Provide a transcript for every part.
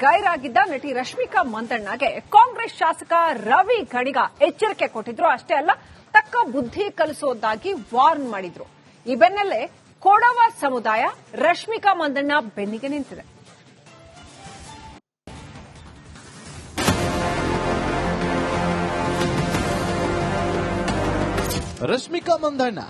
ಗೈರಾಗಿದ್ದ ನಟಿ ರಶ್ಮಿಕಾ ಮಂದಣ್ಣಗೆ ಕಾಂಗ್ರೆಸ್ ಶಾಸಕ ರವಿ ಗಣಿಗ ಎಚ್ಚರಿಕೆ ಕೊಟ್ಟಿದ್ರು. ಅಷ್ಟೇ ಅಲ್ಲ, ತಕ್ಕ ಬುದ್ಧಿ ಕಲಿಸೋದಾಗಿ ವಾರ್ನ್ ಮಾಡಿದ್ರು. ಈ ಬೆನ್ನಲ್ಲೇ ಕೊಡವ ಸಮುದಾಯ ರಶ್ಮಿಕಾ ಮಂದಣ್ಣ ಬೆನ್ನಿಗೆ ನಿಂತಿದೆ. ರಶ್ಮಿಕಾ ಮಂದಣ್ಣ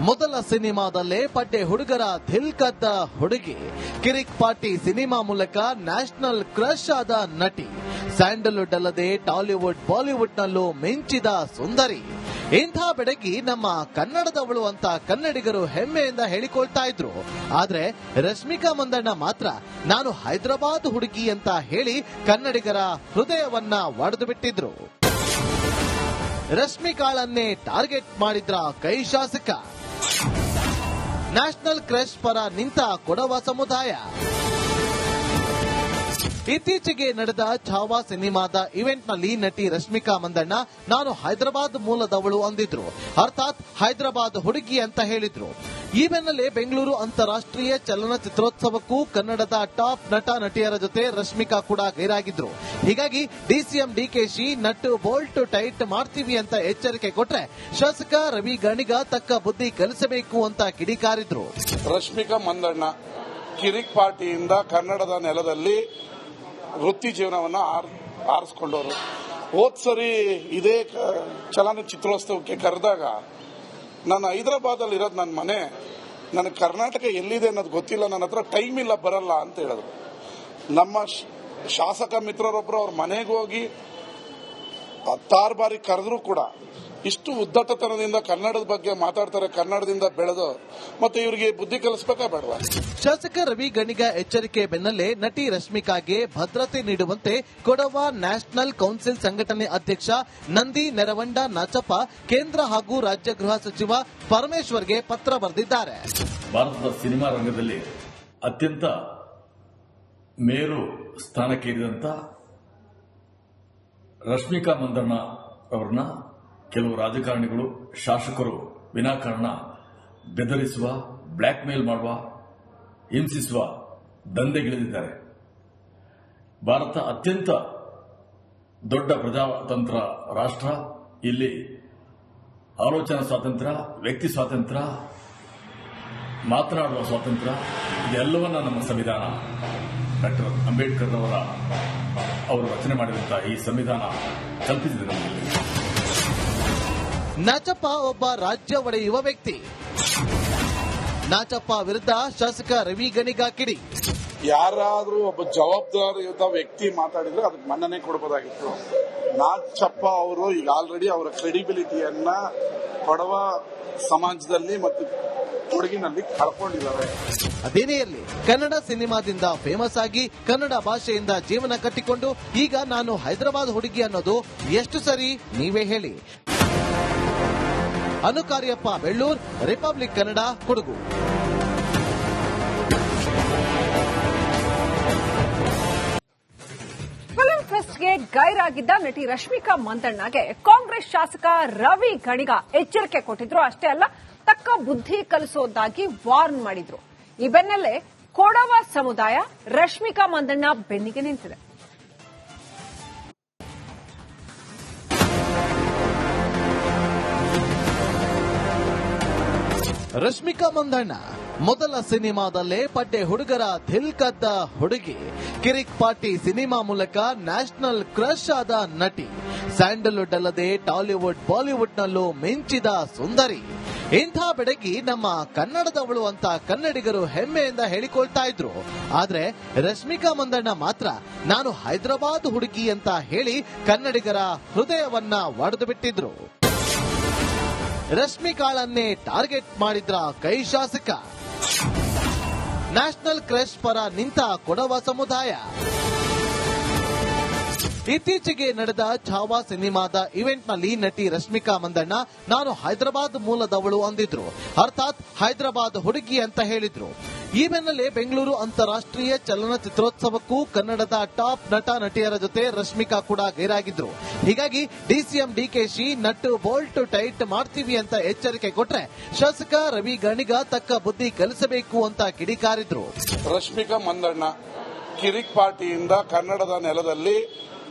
ಮೊದಲ ಸಿನಿಮಾದಲ್ಲೇ ಪಡ್ಡೆ ಹುಡುಗರ ದಿಲ್ ಕದ್ದ ಹುಡುಗಿ. ಕಿರಿಕ್ ಪಾರ್ಟಿ ಸಿನಿಮಾ ಮೂಲಕ ನ್ಯಾಷನಲ್ ಕ್ರಶ್ ಆದ ನಟಿ. ಸ್ಯಾಂಡಲ್ವುಡ್ ಅಲ್ಲದೆ ಟಾಲಿವುಡ್ ಬಾಲಿವುಡ್ ನಲ್ಲೂ ಮಿಂಚಿದ ಸುಂದರಿ. ಇಂಥ ಬೆಡಗಿ ನಮ್ಮ ಕನ್ನಡದವಳು ಅಂತ ಕನ್ನಡಿಗರು ಹೆಮ್ಮೆಯಿಂದ ಹೇಳಿಕೊಳ್ತಾ ಇದ್ರು. ಆದ್ರೆ ರಶ್ಮಿಕಾ ಮಂದಣ್ಣ ಮಾತ್ರ ನಾನು ಹೈದರಾಬಾದ್ ಹುಡುಗಿ ಅಂತ ಹೇಳಿ ಕನ್ನಡಿಗರ ಹೃದಯವನ್ನ ಒಡೆದು ಬಿಟ್ಟಿದ್ರು. ರಶ್ಮಿಕಾಳನ್ನೇ ಟಾರ್ಗೆಟ್ ಮಾಡಿದ್ರ ಕೈ ಶಾಸಕ. ನ್ಯಾಷನಲ್ ಕ್ರಶ್ ಪರ ನಿಂತ ಕೊಡವ ಸಮುದಾಯ. ಇತ್ತೀಚೆಗೆ ನಡೆದ ಛಾವಾ ಸಿನಿಮಾದ ಇವೆಂಟ್ ನಲ್ಲಿ ನಟಿ ರಶ್ಮಿಕಾ ಮಂದಣ್ಣ ನಾನು ಹೈದರಾಬಾದ್ ಮೂಲದವಳು ಅಂದಿದ್ರು. ಅರ್ಥಾತ್ ಹೈದರಾಬಾದ್ ಹುಡುಗಿ ಅಂತ ಹೇಳಿದ್ರು. ಈ ಬೆನ್ನಲ್ಲೇ ಬೆಂಗಳೂರು ಅಂತಾರಾಷ್ಟ್ರೀಯ ಚಲನಚಿತ್ರೋತ್ಸವಕ್ಕೂ ಕನ್ನಡದ ಟಾಪ್ ನಟ ನಟಿಯರ ಜೊತೆ ರಶ್ಮಿಕಾ ಕೂಡ ಗೈರಾಗಿದ್ರು. ಹೀಗಾಗಿ DCM DKShi nut bolt tight ಮಾಡ್ತೀವಿ ಅಂತ ಎಚ್ಚರಿಕೆ ಕೊಟ್ರೆ ಶಾಸಕ ರವಿ ಗಣಿಗ ತಕ್ಕ ಬುದ್ಧಿ ಕಲಿಸಬೇಕು ಅಂತ ಕಿಡಿಕಾರಿದ್ರು. ರಶ್ಮಿಕಾ ಮಂದಣ್ಣ ಕಿರಿಕ್ ಪಾರ್ಟಿಯಿಂದ ಕನ್ನಡದ ನೆಲದಲ್ಲಿ ವೃತ್ತಿ ಜೀವನವನ್ನ ಆರಿಸಿಕೊಂಡವರು. ಹೋದ್ಸರಿ ಇದೇ ಚಲನಚಿತ್ರೋತ್ಸವಕ್ಕೆ ಕರೆದಾಗ ನಾನು ಹೈದರಾಬಾದಲ್ಲಿ ಇರೋದು ನನ್ನ ಮನೆ, ನನಗೆ ಕರ್ನಾಟಕ ಎಲ್ಲಿದೆ ಅನ್ನೋದು ಗೊತ್ತಿಲ್ಲ, ನನ್ನ ಹತ್ರ ಟೈಮ್ ಇಲ್ಲ ಬರಲ್ಲ ಅಂತ ಹೇಳಿದ್ರು. ನಮ್ಮ ಶಾಸಕ ಮಿತ್ರರೊಬ್ಬರು ಅವ್ರ ಮನೆಗೆ ಹೋಗಿ 10 ಬಾರಿ ಕರೆದ್ರು ಕೂಡ ಇಷ್ಟು ಉದ್ದಟತನದಿಂದ ಕನ್ನಡದ ಬಗ್ಗೆ ಮಾತಾಡ್ತಾರೆ. ಕನ್ನಡದಿಂದ ಬೆಳೆದು ಮತ್ತೆ ಇವರಿಗೆ ಬುದ್ಧಿ ಕಲಿಸಬೇಕಾ ಬೇಡವಾ? ಶಾಸಕ ರವಿ ಗಣಿಗ ಎಚ್ಚರಿಕೆ ಬೆನ್ನಲ್ಲೇ ನಟಿ ರಶ್ಮಿಕಾಗೆ ಭದ್ರತೆ ನೀಡುವಂತೆ ಕೊಡವ ನ್ಯಾಷನಲ್ ಕೌನ್ಸಿಲ್ ಸಂಘಟನೆ ಅಧ್ಯಕ್ಷ ನಂದಿ ನೆರವಂಡ ನಾಚಪ್ಪ ಕೇಂದ್ರ ಹಾಗೂ ರಾಜ್ಯ ಗೃಹ ಸಚಿವ ಪರಮೇಶ್ವರ್ಗೆ ಪತ್ರ ಬರೆದಿದ್ದಾರೆ. ಭಾರತದ ಸಿನಿಮಾ ರಂಗದಲ್ಲಿ ಅತ್ಯಂತ ಮೇರು ಸ್ಥಾನಕ್ಕೇರಿದಂತ ರಶ್ಮಿಕಾ ಮಂದಣ್ಣ ಅವರನ್ನ ಕೆಲವು ರಾಜಕಾರಣಿಗಳು, ಶಾಸಕರು ವಿನಾಕಾರಣ ಬೆದರಿಸುವ, ಬ್ಲಾಕ್ ಮೇಲ್ ಮಾಡುವ, ಹಿಂಸಿಸುವ ದಂಧೆಗಿಳಿದಿದ್ದಾರೆ. ಭಾರತ ಅತ್ಯಂತ ದೊಡ್ಡ ಪ್ರಜಾತಂತ್ರ ರಾಷ್ಟ್ರ. ಇಲ್ಲಿ ಆಲೋಚನಾ ಸ್ವಾತಂತ್ರ್ಯ, ವ್ಯಕ್ತಿ ಸ್ವಾತಂತ್ರ್ಯ, ಮಾತನಾಡುವ ಸ್ವಾತಂತ್ರ್ಯ ಇದೆಲ್ಲವನ್ನ ನಮ್ಮ ಸಂವಿಧಾನ ಡಾಕ್ಟರ್ ಅಂಬೇಡ್ಕರ್ ಅವರು ರಚನೆ ಮಾಡಿದಂತಹ ಈ ಸಂವಿಧಾನ ಕಲ್ಪಿಸಿದೆ ನಮಗೆ. ನಾಚಪ್ಪ ಒಬ್ಬ ರಾಜ್ಯ ಒಡೆಯುವ ವ್ಯಕ್ತಿ. ನಾಚಪ್ಪ ವಿರುದ್ಧ ಶಾಸಕ ರವಿ ಗಣಿಗ ಕಿಡಿ. ಯಾರಾದ್ರೂ ಒಬ್ಬ ಜವಾಬ್ದಾರಿಯುತ ವ್ಯಕ್ತಿ ಮಾತಾಡಿದ್ರೆ ಅದಕ್ಕೆ ಮನ್ನಣೆ ಕೊಡಬಹುದಾಗಿತ್ತು. ನಾಚಪ್ಪ ಅವರು ಈಗ ಆಲ್ರೆಡಿ ಅವರ ಕ್ರೆಡಿಬಿಲಿಟಿಯನ್ನ ಕೊಡವ ಸಮಾಜದಲ್ಲಿ ಮತ್ತು ಕೊಡಗಿನಲ್ಲಿ ಕಳ್ಕೊಂಡಿದ್ದಾರೆ. ಅದೇನೇ ಇರಲಿ, ಕನ್ನಡ ಸಿನಿಮಾದಿಂದ ಫೇಮಸ್ ಆಗಿ ಕನ್ನಡ ಭಾಷೆಯಿಂದ ಜೀವನ ಕಟ್ಟಿಕೊಂಡು ಈಗ ನಾನು ಹೈದರಾಬಾದ್ ಹುಡುಗಿ ಅನ್ನೋದು ಎಷ್ಟು ಸರಿ ನೀವೇ ಹೇಳಿ. ಅನುಕಾರ್ಯಪ್ಪ ಬೆಳ್ಳೂರ್, ರಿಪಬ್ಲಿಕ್ ಕನ್ನಡ, ಕೊಡಗು. ಫಿಲ್ಮ್ ಫೆಸ್ಟ್ಗೆ ಗೈರಾಗಿದ್ದ ನಟಿ ರಶ್ಮಿಕಾ ಮಂದಣ್ಣಗೆ ಕಾಂಗ್ರೆಸ್ ಶಾಸಕ ರವಿ ಗಣಿಗ ಎಚ್ಚರಿಕೆ ಕೊಟ್ಟಿದ್ರು. ಅಷ್ಟೇ ಅಲ್ಲ, ತಕ್ಕ ಬುದ್ಧಿ ಕಲಿಸೋದಾಗಿ ವಾರ್ನ್ ಮಾಡಿದ್ರು. ಈ ಬೆನ್ನಲ್ಲೇ ಕೊಡವ ಸಮುದಾಯ ರಶ್ಮಿಕಾ ಮಂದಣ್ಣ ಬೆನ್ನಿಗೆ ನಿಂತಿದೆ. ರಶ್ಮಿಕಾ ಮಂದಣ್ಣ ಮೊದಲ ಸಿನಿಮಾದಲ್ಲೇ ಪಡ್ಡೆ ಹುಡುಗರ ದಿಲ್ ಕದ್ದ ಹುಡುಗಿ. ಕಿರಿಕ್ ಪಾರ್ಟಿ ಸಿನಿಮಾ ಮೂಲಕ ನ್ಯಾಷನಲ್ ಕ್ರಶ್ ಆದ ನಟಿ. ಸ್ಯಾಂಡಲ್ವುಡ್ ಅಲ್ಲದೆ ಟಾಲಿವುಡ್ ಬಾಲಿವುಡ್ ನಲ್ಲೂ ಮಿಂಚಿದ ಸುಂದರಿ. ಇಂಥ ಬೆಡಗಿ ನಮ್ಮ ಕನ್ನಡದವಳು ಅಂತ ಕನ್ನಡಿಗರು ಹೆಮ್ಮೆಯಿಂದ ಹೇಳಿಕೊಳ್ತಾ ಇದ್ರು. ಆದ್ರೆ ರಶ್ಮಿಕಾ ಮಂದಣ್ಣ ಮಾತ್ರ ನಾನು ಹೈದರಾಬಾದ್ ಹುಡುಗಿ ಅಂತ ಹೇಳಿ ಕನ್ನಡಿಗರ ಹೃದಯವನ್ನ ಒಡೆದು ಬಿಟ್ಟಿದ್ರು. ರಶ್ಮಿಕಾಳನ್ನೇ ಟಾರ್ಗೆಟ್ ಮಾಡಿದ್ರ ಕೈ ಶಾಸಕ. ನ್ಯಾಷನಲ್ ಕ್ರಶ್ ಪರ ನಿಂತ ಕೊಡವ ಸಮುದಾಯ. ಇತ್ತೀಚೆಗೆ ನಡೆದ ಛಾವಾ ಸಿನಿಮಾದ ಇವೆಂಟ್ ನಲ್ಲಿ ನಟಿ ರಶ್ಮಿಕಾ ಮಂದಣ್ಣ ನಾನು ಹೈದರಾಬಾದ್ ಮೂಲದವಳು ಅಂದಿದ್ರು. ಅರ್ಥಾತ್ ಹೈದರಾಬಾದ್ ಹುಡುಗಿ ಅಂತ ಹೇಳಿದ್ರು. ಈ ಬೆನ್ನಲ್ಲೇ ಬೆಂಗಳೂರು ಅಂತಾರಾಷ್ಟ್ರೀಯ ಚಲನಚಿತ್ರೋತ್ಸವಕ್ಕೂ ಕನ್ನಡದ ಟಾಪ್ ನಟ ನಟಿಯರ ಜೊತೆ ರಶ್ಮಿಕಾ ಕೂಡ ಗೈರಾಗಿದ್ರು. ಹೀಗಾಗಿ DCM DKShi nut bolt tight ಮಾಡ್ತೀವಿ ಅಂತ ಎಚ್ಚರಿಕೆ ಕೊಟ್ರೆ ಶಾಸಕ ರವಿ ಗಣಿಗ ತಕ್ಕ ಬುದ್ಧಿ ಕಲಿಸಬೇಕು ಅಂತ ಕಿಡಿಕಾರಿದ್ರು. ರಶ್ಮಿಕಾ ಮಂದಣ್ಣ ಕಿರಿಕ್ ಪಾರ್ಟಿಯಿಂದ ಕನ್ನಡದ ನೆಲದಲ್ಲಿ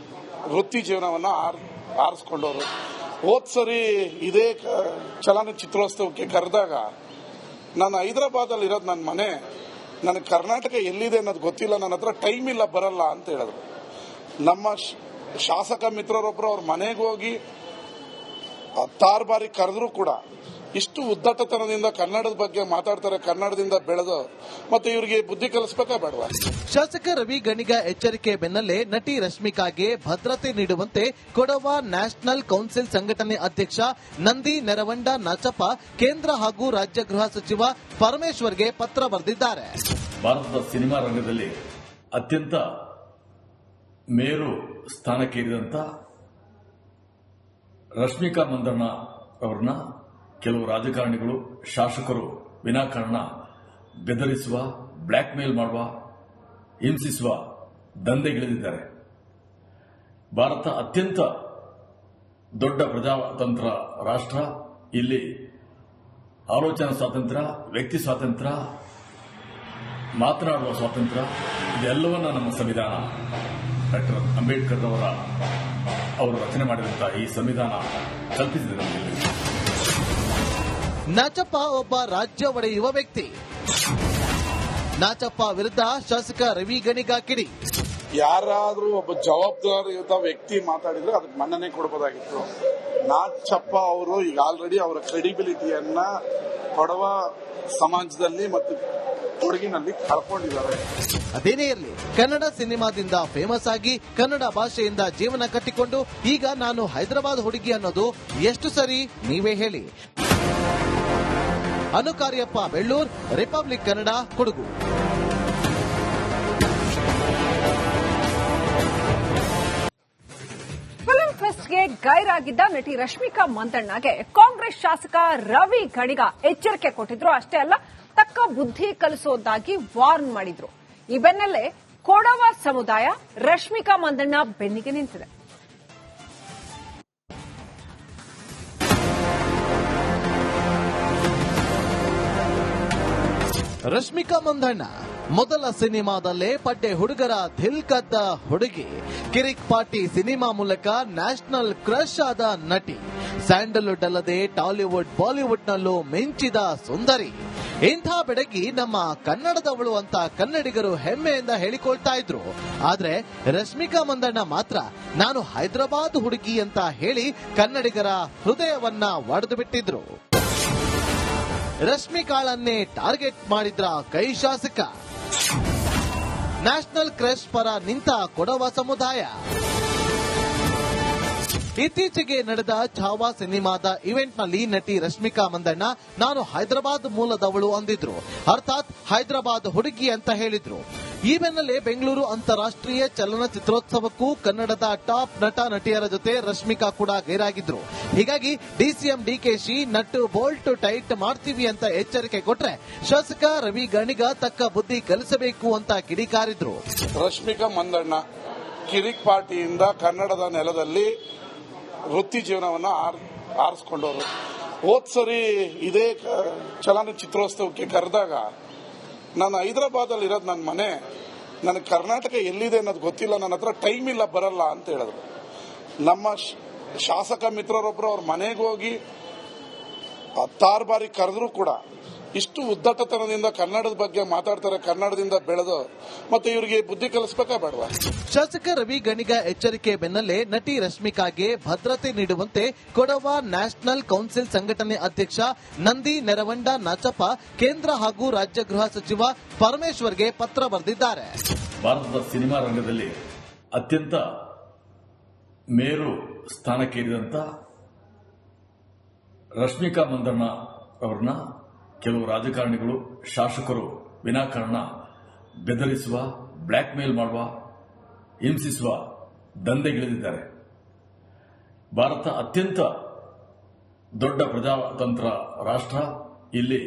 ವೃತ್ತಿ ಜೀವನವನ್ನು ಆರಿಸ್ಕೊಂಡವರು. ಹೋದ್ ಸರಿ ಇದೇ ಚಲನಚಿತ್ರೋತ್ಸವಕ್ಕೆ ಕರೆದಾಗ ನಾನು ಹೈದರಾಬಾದಲ್ಲಿ ಇರೋದು ನನ್ನ ಮನೆ, ನನಗೆ ಕರ್ನಾಟಕ ಎಲ್ಲಿದೆ ಅನ್ನೋದು ಗೊತ್ತಿಲ್ಲ, ನನ್ನ ಹತ್ರ ಟೈಮ್ ಇಲ್ಲ ಬರಲ್ಲ ಅಂತ ಹೇಳಿದ್ರು. ನಮ್ಮ ಶಾಸಕ ಮಿತ್ರರೊಬ್ಬರು ಅವ್ರ ಮನೆಗೆ ಹೋಗಿ 16 ಬಾರಿ ಕರೆದ್ರು ಕೂಡ ಇಷ್ಟು ಉದ್ದಟತನದಿಂದ ಕನ್ನಡದ ಬಗ್ಗೆ ಮಾತಾಡ್ತಾರೆ. ಕನ್ನಡದಿಂದ ಬೆಳೆದು ಮತ್ತೆ ಇವರಿಗೆ ಬುದ್ಧಿ ಕಲಿಸಬೇಕಾ ಬೇಡವಾ? ಶಾಸಕ ರವಿ ಗಣಿಗ ಎಚ್ಚರಿಕೆ ಬೆನ್ನಲ್ಲೇ ನಟಿ ರಶ್ಮಿಕಾಗೆ ಭದ್ರತೆ ನೀಡುವಂತೆ ಕೊಡವ ನ್ಯಾಷನಲ್ ಕೌನ್ಸಿಲ್ ಸಂಘಟನೆ ಅಧ್ಯಕ್ಷ ನಂದಿ ನೆರವಂಡ ನಾಚಪ್ಪ ಕೇಂದ್ರ ಹಾಗೂ ರಾಜ್ಯ ಗೃಹ ಸಚಿವ ಪರಮೇಶ್ವರ್ಗೆ ಪತ್ರ ಬರೆದಿದ್ದಾರೆ. ಭಾರತದ ಸಿನಿಮಾ ರಂಗದಲ್ಲಿ ಅತ್ಯಂತ ಮೇರು ಸ್ಥಾನಕ್ಕೇರಿದಂತ ರಶ್ಮಿಕಾ ಮಂದಣ್ಣ ಅವರನ್ನ ಕೆಲವು ರಾಜಕಾರಣಿಗಳು, ಶಾಸಕರು ವಿನಾಕಾರಣ ಬೆದರಿಸುವ, ಬ್ಲಾಕ್ ಮೇಲ್ ಮಾಡುವ, ಹಿಂಸಿಸುವ ದಂಧೆಗಿಳಿದಿದ್ದಾರೆ. ಭಾರತ ಅತ್ಯಂತ ದೊಡ್ಡ ಪ್ರಜಾತಂತ್ರ ರಾಷ್ಟ್ರ. ಇಲ್ಲಿ ಆಲೋಚನಾ ಸ್ವಾತಂತ್ರ್ಯ, ವ್ಯಕ್ತಿ ಸ್ವಾತಂತ್ರ್ಯ, ಮಾತನಾಡುವ ಸ್ವಾತಂತ್ರ್ಯ ಇದೆಲ್ಲವನ್ನ ನಮ್ಮ ಸಂವಿಧಾನ ಡಾಕ್ಟರ್ ಅಂಬೇಡ್ಕರ್ ಅವರು ರಚನೆ ಮಾಡಿದಂತಹ ಈ ಸಂವಿಧಾನ ಕಲ್ಪಿಸಿದೆ ನಮಗೆ. ನಾಚಪ್ಪ ಒಬ್ಬ ರಾಜ್ಯ ಒಡೆಯುವ ವ್ಯಕ್ತಿ. ನಾಚಪ್ಪ ವಿರುದ್ಧ ಶಾಸಕ ರವಿ ಗಣಿಗ ಕಿಡಿ. ಯಾರಾದ್ರೂ ಒಬ್ಬ ಜವಾಬ್ದಾರಿಯುತ ವ್ಯಕ್ತಿ ಮಾತಾಡಿದ್ರೆ ಅದಕ್ಕೆ ಮನ್ನಣೆ ಕೊಡಬಹುದಾಗಿತ್ತು. ನಾಚಪ್ಪ ಅವರು ಈಗ ಆಲ್ರೆಡಿ ಅವರ ಕ್ರೆಡಿಬಿಲಿಟಿಯನ್ನ ಕೊಡವ ಸಮಾಜದಲ್ಲಿ ಮತ್ತು ಕೊಡಗಿನಲ್ಲಿ ಕಳ್ಕೊಂಡಿದ್ದಾರೆ. ಅದೇನೇ ಇರಲಿ, ಕನ್ನಡ ಸಿನಿಮಾದಿಂದ ಫೇಮಸ್ ಆಗಿ ಕನ್ನಡ ಭಾಷೆಯಿಂದ ಜೀವನ ಕಟ್ಟಿಕೊಂಡು ಈಗ ನಾನು ಹೈದರಾಬಾದ್ ಹುಡುಗಿ ಅನ್ನೋದು ಎಷ್ಟು ಸರಿ ನೀವೇ ಹೇಳಿ. ಅನುಕಾರ್ಯಪ್ಪ ಬೆಳ್ಳೂರ್, ರಿಪಬ್ಲಿಕ್ ಕನ್ನಡ, ಕೊಡಗು. ಫಿಲ್ಮ್ ಫೆಸ್ಟ್ಗೆ ಗೈರಾಗಿದ್ದ ನಟಿ ರಶ್ಮಿಕಾ ಮಂದಣ್ಣಗೆ ಕಾಂಗ್ರೆಸ್ ಶಾಸಕ ರವಿ ಗಣಿಗ ಎಚ್ಚರಿಕೆ ಕೊಟ್ಟಿದ್ರು. ಅಷ್ಟೇ ಅಲ್ಲ, ತಕ್ಕ ಬುದ್ಧಿ ಕಲಿಸೋದಾಗಿ ವಾರ್ನ್ ಮಾಡಿದ್ರು. ಈ ಬೆನ್ನಲ್ಲೇ ಕೊಡವ ಸಮುದಾಯ ರಶ್ಮಿಕಾ ಮಂದಣ್ಣ ಬೆನ್ನಿಗೆ ನಿಂತಿದೆ. ರಶ್ಮಿಕಾ ಮಂದಣ್ಣ ಮೊದಲ ಸಿನಿಮಾದಲ್ಲೇ ಪಡ್ಡೆ ಹುಡುಗರ ದಿಲ್ ಕದ್ದ ಹುಡುಗಿ. ಕಿರಿಕ್ ಪಾರ್ಟಿ ಸಿನಿಮಾ ಮೂಲಕ ನ್ಯಾಷನಲ್ ಕ್ರಶ್ ಆದ ನಟಿ. ಸ್ಯಾಂಡಲ್ವುಡ್ ಅಲ್ಲದೆ ಟಾಲಿವುಡ್, ಬಾಲಿವುಡ್ನಲ್ಲೂ ಮಿಂಚಿದ ಸುಂದರಿ. ಇಂಥ ಬೆಡಗಿ ನಮ್ಮ ಕನ್ನಡದವಳು ಅಂತ ಕನ್ನಡಿಗರು ಹೆಮ್ಮೆಯಿಂದ ಹೇಳಿಕೊಳ್ತಾ ಇದ್ರು. ಆದ್ರೆ ರಶ್ಮಿಕಾ ಮಂದಣ್ಣ ಮಾತ್ರ ನಾನು ಹೈದರಾಬಾದ್ ಹುಡುಗಿ ಅಂತ ಹೇಳಿ ಕನ್ನಡಿಗರ ಹೃದಯವನ್ನ ಒಡೆದು ಬಿಟ್ಟಿದ್ರು. ರಶ್ಮಿಕಾಳನ್ನೇ ಟಾರ್ಗೆಟ್ ಮಾಡಿದ್ರ ಕೈ ಶಾಸಕ. ನ್ಯಾಷನಲ್ ಕ್ರಶ್ ಪರ ನಿಂತ ಕೊಡವ ಸಮುದಾಯ. ಇತ್ತೀಚೆಗೆ ನಡೆದ ಛಾವಾ ಸಿನಿಮಾದ ಇವೆಂಟ್ನಲ್ಲಿ ನಟಿ ರಶ್ಮಿಕಾ ಮಂದಣ್ಣ ನಾನು ಹೈದರಾಬಾದ್ ಮೂಲದವಳು ಅಂದಿದ್ರು. ಅರ್ಥಾತ್ ಹೈದರಾಬಾದ್ ಹುಡುಗಿ ಅಂತ ಹೇಳಿದ್ರು. ಈ ಬೆನ್ನಲ್ಲೇ ಬೆಂಗಳೂರು ಅಂತಾರಾಷ್ಟ್ರೀಯ ಚಲನಚಿತ್ರೋತ್ಸವಕ್ಕೂ ಕನ್ನಡದ ಟಾಪ್ ನಟ ನಟಿಯರ ಜೊತೆ ರಶ್ಮಿಕಾ ಕೂಡ ಗೈರಾಗಿದ್ರು. ಹೀಗಾಗಿ DCM DKShi nut bolt tight ಮಾಡ್ತೀವಿ ಅಂತ ಎಚ್ಚರಿಕೆ ಕೊಟ್ರೆ ಶಾಸಕ ರವಿ ಗಣಿಗ ತಕ್ಕ ಬುದ್ಧಿ ಕಲಿಸಬೇಕು ಅಂತ ಕಿಡಿಕಾರಿದ್ರು. ರಶ್ಮಿಕಾ ಮಂದಣ್ಣ ಕಿರಿಕ್ ಪಾರ್ಟಿಯಿಂದ ಕನ್ನಡದ ನೆಲದಲ್ಲಿ ವೃತ್ತಿ ಜೀವನವನ್ನು ಆರಿಸ್ಕೊಂಡವರು. ಹೋದ್ ಸರಿ ಇದೇ ಚಲನಚಿತ್ರೋತ್ಸವಕ್ಕೆ ಕರೆದಾಗ ನಾನು ಹೈದರಾಬಾದಲ್ಲಿ ಇರೋದು ನನ್ನ ಮನೆ, ನನಗೆ ಕರ್ನಾಟಕ ಎಲ್ಲಿದೆ ಅನ್ನೋದು ಗೊತ್ತಿಲ್ಲ, ನನ್ನ ಹತ್ರ ಟೈಮ್ ಇಲ್ಲ ಬರಲ್ಲ ಅಂತ ಹೇಳಿದ್ರು. ನಮ್ಮ ಶಾಸಕ ಮಿತ್ರರೊಬ್ಬರು ಅವ್ರ ಮನೆಗೆ ಹೋಗಿ 16 ಬಾರಿ ಕರೆದ್ರು ಕೂಡ ಇಷ್ಟು ಉದ್ದಟತನದಿಂದ ಕನ್ನಡದ ಬಗ್ಗೆ ಮಾತಾಡ್ತಾರೆ. ಕನ್ನಡದಿಂದ ಬೆಳೆದು ಮತ್ತೆ ಇವರಿಗೆ ಬುದ್ಧಿ ಕಲಿಸಬೇಕಾ ಬೇಡವಾ? ಶಾಸಕ ರವಿ ಗಣಿಗ ಎಚ್ಚರಿಕೆ ಬೆನ್ನಲ್ಲೇ ನಟಿ ರಶ್ಮಿಕಾಗೆ ಭದ್ರತೆ ನೀಡುವಂತೆ ಕೊಡವ ನ್ಯಾಷನಲ್ ಕೌನ್ಸಿಲ್ ಸಂಘಟನೆ ಅಧ್ಯಕ್ಷ ನಂದಿ ನೆರವಂಡ ನಾಚಪ್ಪ ಕೇಂದ್ರ ಹಾಗೂ ರಾಜ್ಯ ಗೃಹ ಸಚಿವ ಪರಮೇಶ್ವರ್ಗೆ ಪತ್ರ ಬರೆದಿದ್ದಾರೆ. ಭಾರತದ ಸಿನಿಮಾ ರಂಗದಲ್ಲಿ ಅತ್ಯಂತ ಮೇರು ಸ್ಥಾನಕ್ಕೇರಿದಂತ ರಶ್ಮಿಕಾ ಮಂದಣ್ಣ ಅವರನ್ನ ಕೆಲವು ರಾಜಕಾರಣಿಗಳು, ಶಾಸಕರು ವಿನಾಕಾರಣ ಬೆದರಿಸುವ, ಬ್ಲಾಕ್ ಮೇಲ್ ಮಾಡುವ, ಹಿಂಸಿಸುವ ದಂಧೆಗಿಳಿದಿದ್ದಾರೆ. ಭಾರತ ಅತ್ಯಂತ ದೊಡ್ಡ ಪ್ರಜಾತಂತ್ರ ರಾಷ್ಟ್ರ. ಇಲ್ಲಿ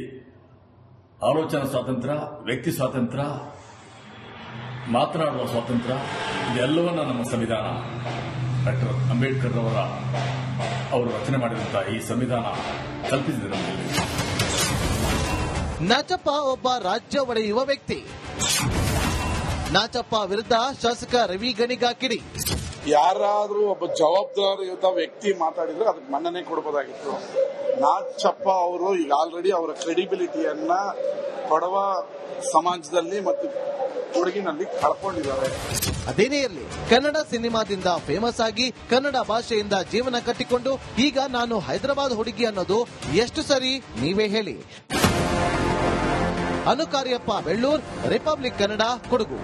ಆಲೋಚನಾ ಸ್ವಾತಂತ್ರ್ಯ, ವ್ಯಕ್ತಿ ಸ್ವಾತಂತ್ರ್ಯ, ಮಾತನಾಡುವ ಸ್ವಾತಂತ್ರ್ಯ ಇದೆಲ್ಲವನ್ನ ನಮ್ಮ ಸಂವಿಧಾನ ಡಾಕ್ಟರ್ ಅಂಬೇಡ್ಕರ್ ಅವರು ರಚನೆ ಮಾಡಿದಂತಹ ಈ ಸಂವಿಧಾನ ಕಲ್ಪಿಸಿದೆ ನಮಗೆ. ನಾಚಪ್ಪ ಒಬ್ಬ ರಾಜ್ಯ ಒಡೆಯುವ ವ್ಯಕ್ತಿ. ನಾಚಪ್ಪ ವಿರುದ್ಧ ಶಾಸಕ ರವಿ ಗಣಿಗ ಕಿಡಿ. ಯಾರಾದ್ರೂ ಒಬ್ಬ ಜವಾಬ್ದಾರಿಯುತ ವ್ಯಕ್ತಿ ಮಾತಾಡಿದ್ರೆ ಅದಕ್ಕೆ ಮನ್ನಣೆ ಕೊಡಬಹುದಾಗಿತ್ತು. ನಾಚಪ್ಪ ಅವರು ಈಗ ಆಲ್ರೆಡಿ ಅವರ ಕ್ರೆಡಿಬಿಲಿಟಿಯನ್ನ ಕೊಡವ ಸಮಾಜದಲ್ಲಿ ಮತ್ತು ಕೊಡಗಿನಲ್ಲಿ ಕಳ್ಕೊಂಡಿದ್ದಾರೆ. ಅದೇನೇ ಇರಲಿ, ಕನ್ನಡ ಸಿನಿಮಾದಿಂದ ಫೇಮಸ್ ಆಗಿ ಕನ್ನಡ ಭಾಷೆಯಿಂದ ಜೀವನ ಕಟ್ಟಿಕೊಂಡು ಈಗ ನಾನು ಹೈದರಾಬಾದ್ ಹುಡುಗಿ ಅನ್ನೋದು ಎಷ್ಟು ಸರಿ ನೀವೇ ಹೇಳಿ. ಅನುಕಾರ್ಯಪ್ಪ ಬೆಳ್ಳೂರ್, ರಿಪಬ್ಲಿಕ್ ಕನ್ನಡ, ಕೊಡಗು.